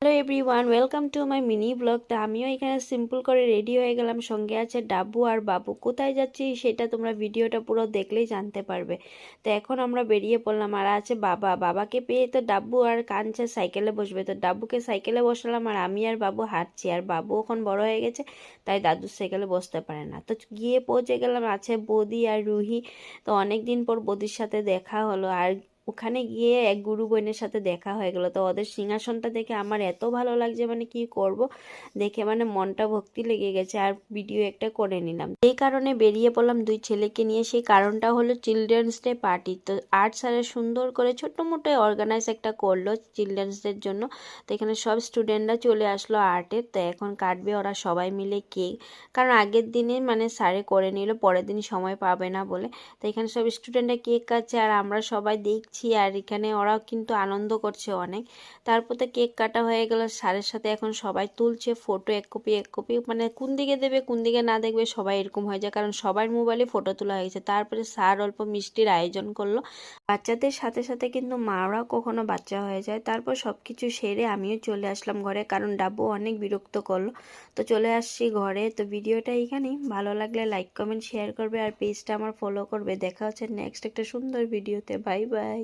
Hello everyone, welcome to my mini blog. তো আমিও এখানে সিম্পল করে রেডি হয়ে গেলাম, সঙ্গে আছে ডাব্বু আর বাবু। কোথায় যাচ্ছি সেটা তোমরা ভিডিওটা পুরো দেখলেই জানতে পারবে। তো এখন আমরা বেরিয়ে পড়লাম, আর আছে বাবাকে পেয়ে তো ডাব্বু আর কাঞ্চা সাইকেলে বসবে। তো ডাব্বুকে সাইকেলে বসালাম, আর আমি আর বাবু হাঁটছি। আর বাবু এখন বড় হয়ে গেছে, তাই দাদুর সাইকেলে বসতে পারে না। তো গিয়ে পৌঁছে গেলাম, আছে বৌদি আর রুহি। তো অনেক দিন পর বৌদির সাথে দেখা হলো, আর ওখানে গিয়ে এক গুরু বোনের সাথে দেখা হয়ে গেল। তো ওদের সিংহাসনটা দেখে আমার এত ভালো লাগছে, মানে কি করব, দেখে মানে মনটা ভক্তি লেগে গেছে। আর ভিডিও একটা করে নিলাম, এই কারণে বেরিয়ে পড়লাম দুই ছেলেকে নিয়ে। সেই কারণটা হলো চিলড্রেন্স ডে পার্টি। তো আর্ট স্যারের সুন্দর করে ছোট্ট মোটো অর্গানাইজ একটা করলো চিলড্রেন্স ডের জন্য। তো এখানে সব স্টুডেন্টরা চলে আসলো আর্টের। তো এখন কাটবে ওরা সবাই মিলে কেক, কারণ আগের দিনে মানে স্যারে করে নিল, পরের দিন সময় পাবে না বলে। তো এখানে সব স্টুডেন্টরা কেক কাটছে, আর আমরা সবাই দেখছি। আর এখানে ওরাও কিন্তু আনন্দ করছে অনেক। তারপর তো কেক কাটা হয়ে গেল, স্যারের সাথে এখন সবাই তুলছে ফটো, এক কপি, মানে কোন দিকে দেবে কোন দিকে না দেখবে সবাই এরকম হয়ে যায়, কারণ সবার মোবাইলে ফটো তোলা হয়ে গেছে। তারপরে স্যার অল্প মিষ্টির আয়োজন করলো। বাচ্চাদের সাথে সাথে কিন্তু মারাও কখনো বাচ্চা হয়ে যায়। তারপর সব কিছু সেরে আমিও চলে আসলাম ঘরে, কারণ ডাব্বু অনেক বিরক্ত করলো। তো চলে আসছি ঘরে। তো ভিডিওটা এইখানেই, ভালো লাগলে লাইক কমেন্ট শেয়ার করবে, আর পেজটা আমার ফলো করবে। দেখা হচ্ছে নেক্সট একটা সুন্দর ভিডিওতে। Bye bye.